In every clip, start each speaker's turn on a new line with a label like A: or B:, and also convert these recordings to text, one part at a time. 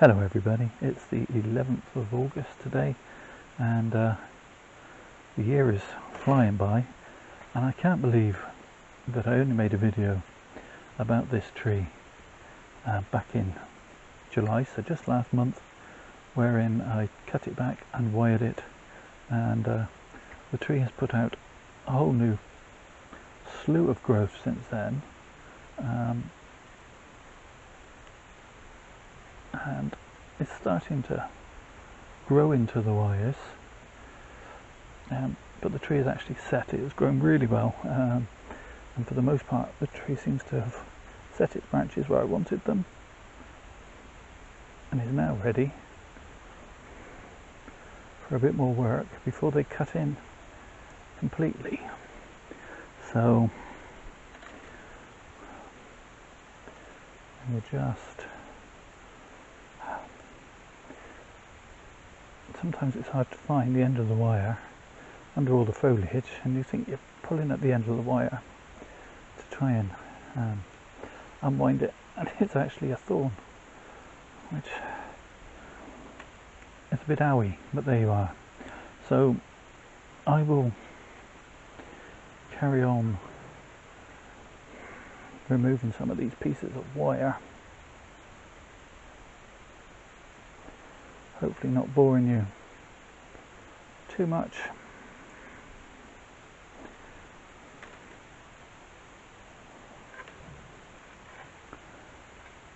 A: Hello everybody, it's the 11th of August today, and the year is flying by, and I can't believe that I only made a video about this tree back in July, so just last month, wherein I cut it back and wired it, and the tree has put out a whole new slew of growth since then. And it's starting to grow into the wires, but the tree is actually set. It has grown really well, and for the most part the tree seems to have set its branches where I wanted them and is now ready for a bit more work before they cut in completely. So we'll just, sometimes it's hard to find the end of the wire under all the foliage, and you think you're pulling at the end of the wire to try and unwind it, and it's actually a thorn, which is a bit owie, but there you are. So I will carry on removing some of these pieces of wire, hopefully not boring you too much.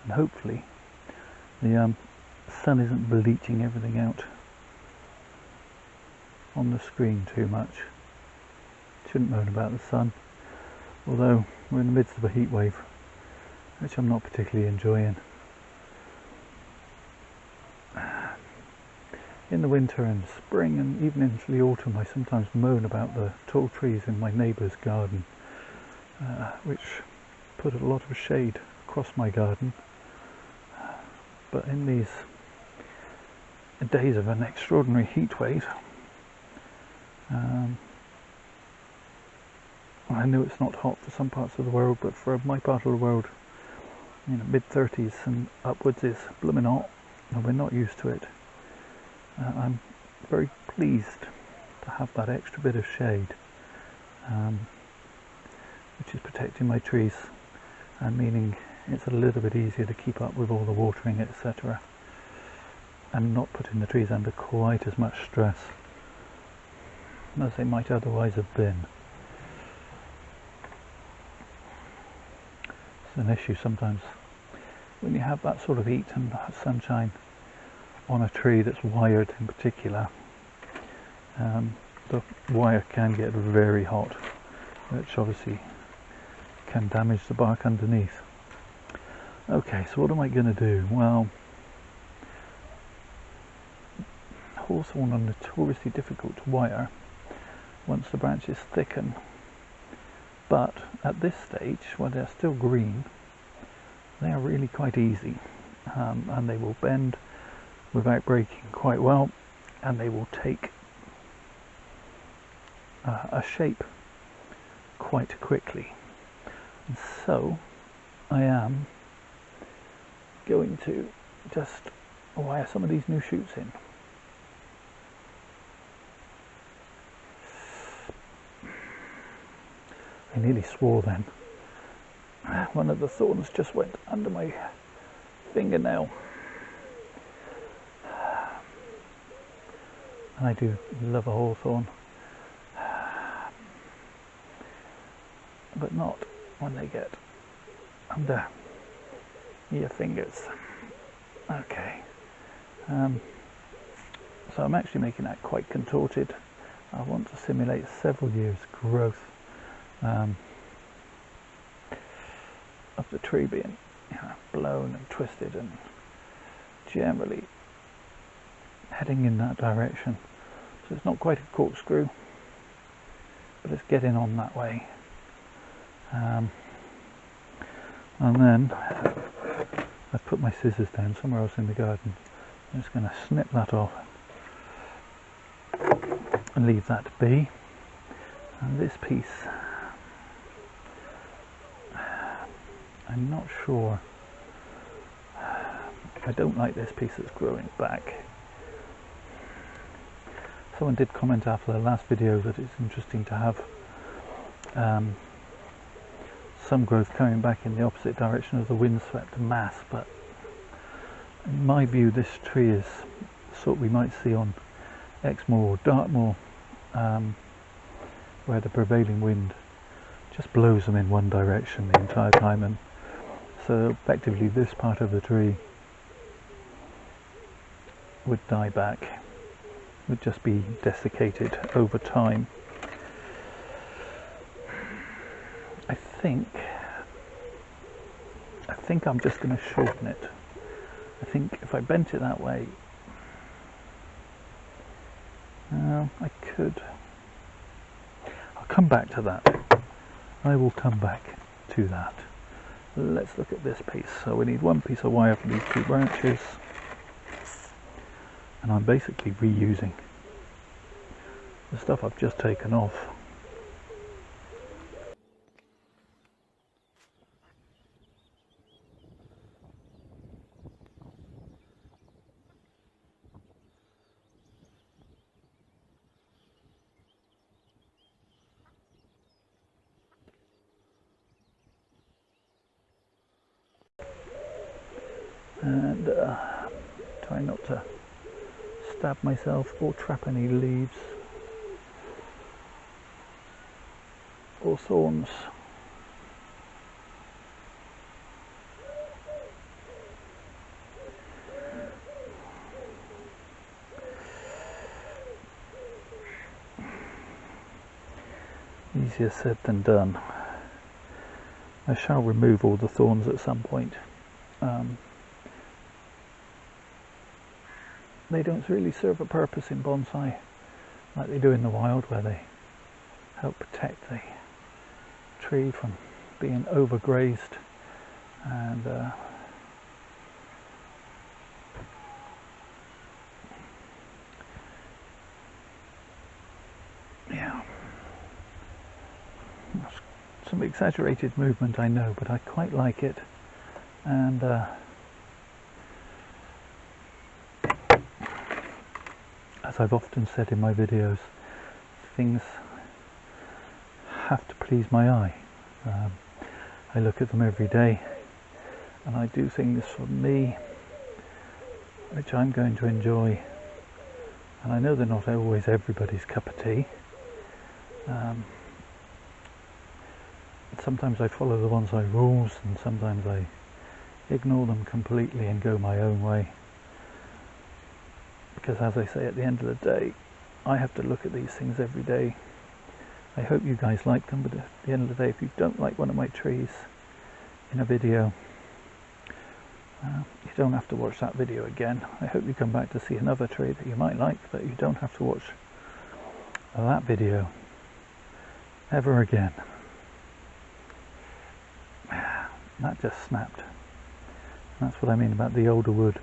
A: And hopefully the sun isn't bleaching everything out on the screen too much. Shouldn't moan about the sun, although we're in the midst of a heat wave, which I'm not particularly enjoying. In the winter and spring and even into the autumn, I sometimes moan about the tall trees in my neighbour's garden, which put a lot of shade across my garden. But in these days of an extraordinary heat wave, I know it's not hot for some parts of the world, but for my part of the world, you know, mid-30s and upwards is blooming hot, and we're not used to it. I'm very pleased to have that extra bit of shade, which is protecting my trees and meaning it's a little bit easier to keep up with all the watering, etc., and not putting the trees under quite as much stress as they might otherwise have been. It's an issue sometimes when you have that sort of heat and sunshine on a tree that's wired in particular. The wire can get very hot, which obviously can damage the bark underneath. Okay, so what am I going to do? Well, hawthorn are notoriously difficult to wire once the branches thicken, but at this stage, while they're still green, they are really quite easy, and they will bend without breaking quite well, and they will take a shape quite quickly. And so I am going to just wire some of these new shoots in. I nearly swore then. One of the thorns just went under my fingernail. And I do love a hawthorn, but not when they get under your fingers. Okay, so I'm actually making that quite contorted. I want to simulate several years growth of the tree being, you know, blown and twisted and generally heading in that direction. So it's not quite a corkscrew, but it's getting on that way. And then I've put my scissors down somewhere else in the garden. I'm just going to snip that off and leave that be. And this piece, I'm not sure I don't like this piece that's growing back. Someone did comment after the last video that it's interesting to have some growth coming back in the opposite direction of the windswept mass, but in my view this tree is the sort we might see on Exmoor or Dartmoor, where the prevailing wind just blows them in one direction the entire time, and so effectively this part of the tree would die back, would just be desiccated over time. I think I'm just going to shorten it. I think if I bent it that way, I could. I'll come back to that. I will come back to that. Let's look at this piece. So we need one piece of wire for these two branches, and I'm basically reusing the stuff I've just taken off. And try not to stab myself or trap any leaves or thorns. Easier said than done. I shall remove all the thorns at some point. They don't really serve a purpose in bonsai like they do in the wild, where they help protect the tree from being overgrazed, and yeah, some exaggerated movement, I know, but I quite like it. And as I've often said in my videos, things have to please my eye. I look at them every day, and I do things for me which I'm going to enjoy, and I know they're not always everybody's cup of tea. Sometimes I follow the bonsai rules, and sometimes I ignore them completely and go my own way. Because as I say, at the end of the day, I have to look at these things every day. I hope you guys like them, but at the end of the day, if you don't like one of my trees in a video, you don't have to watch that video again. I hope you come back to see another tree that you might like, but you don't have to watch that video ever again. That just snapped. That's what I mean about the older wood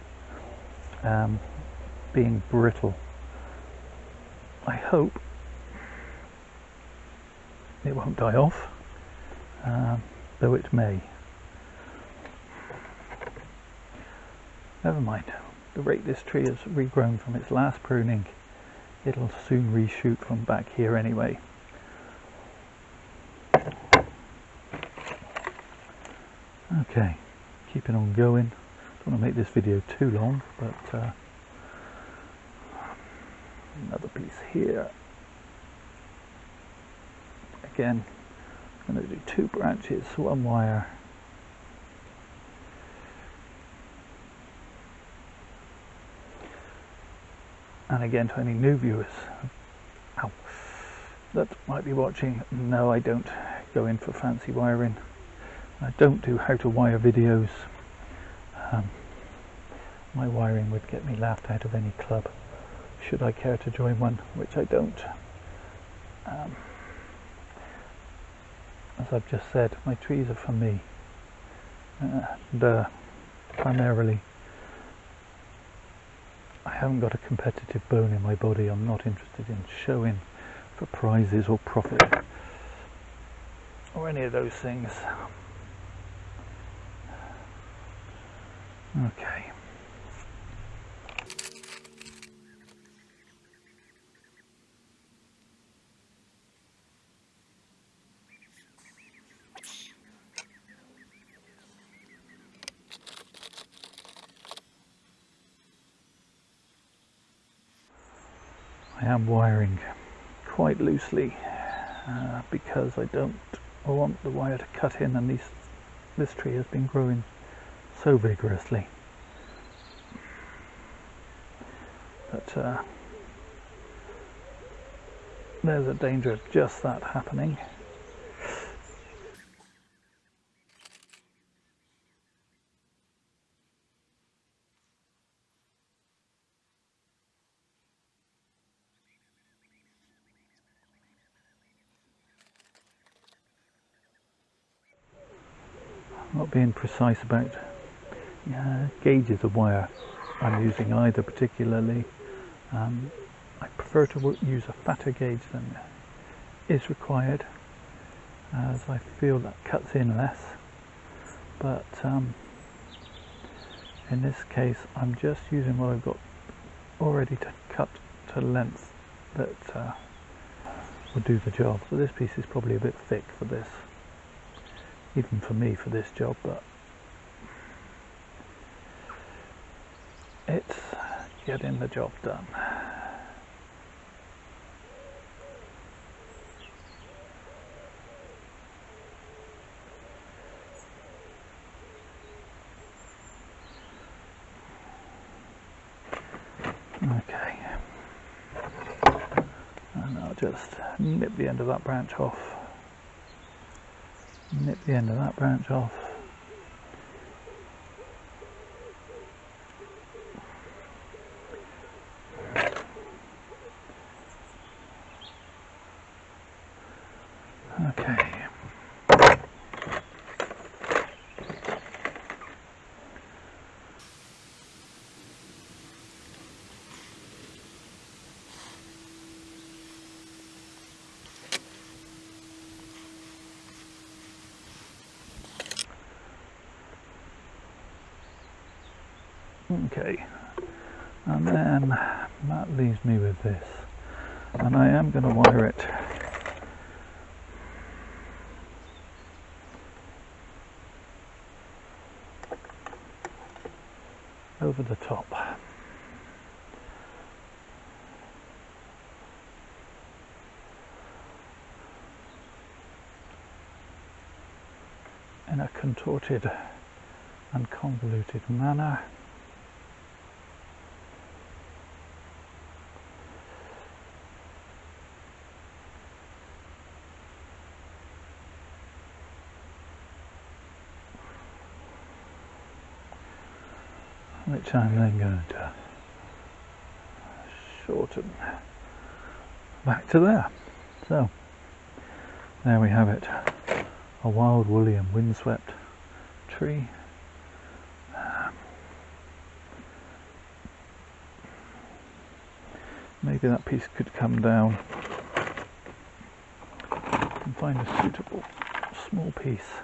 A: being brittle. I hope it won't die off, though it may. Never mind. The rate this tree has regrown from its last pruning, it'll soon reshoot from back here anyway. Okay, keeping on going. Don't want to make this video too long, but another piece here. Again, I'm going to do two branches, one wire. And again, to any new viewers that might be watching, no, I don't go in for fancy wiring. I don't do how to wire videos. My wiring would get me laughed out of any club, should I care to join one, which I don't. As I've just said, my trees are for me, and primarily I haven't got a competitive bone in my body. I'm not interested in showing for prizes or profit or any of those things. Okay, I am wiring quite loosely because I don't want the wire to cut in, and this tree has been growing so vigorously. But there's a danger of just that happening. I'm not being precise about gauges of wire I'm using either particularly. I prefer to use a fatter gauge than is required, as I feel that cuts in less, but in this case I'm just using what I've got already to cut to length that will do the job. So this piece is probably a bit thick for this, even for me, for this job, but it's getting the job done. Okay, and I'll just nip the end of that branch off. Nip the end of that branch off. Okay. Okay, and then that leaves me with this, and I am going to wire it over the top. In a contorted and convoluted manner. Which I'm then going to shorten back to there. So there we have it, a wild woolly and windswept tree. Maybe that piece could come down and find a suitable small piece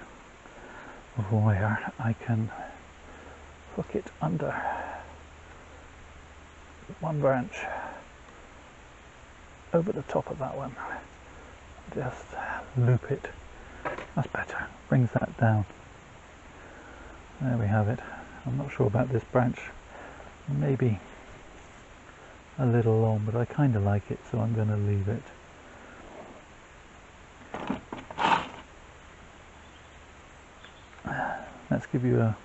A: of wire. I can hook it under one branch over the top of that one, just loop it. That's better, brings that down. There we have it. I'm not sure about this branch, maybe a little long, but I kind of like it, so I'm going to leave it. Let's give you a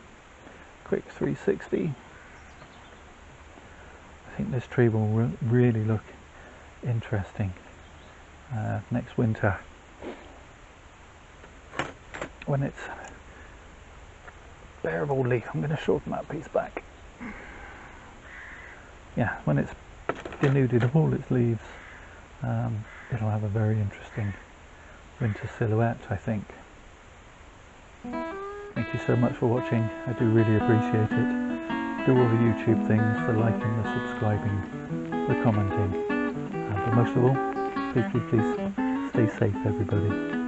A: quick 360. I think this tree will really look interesting next winter when it's bare of all leaf. I'm going to shorten that piece back. Yeah, when it's denuded of all its leaves, it'll have a very interesting winter silhouette, I think. Thank you so much for watching. I do really appreciate it. Do all the YouTube things, the liking, the subscribing, the commenting, but most of all, please stay safe, everybody.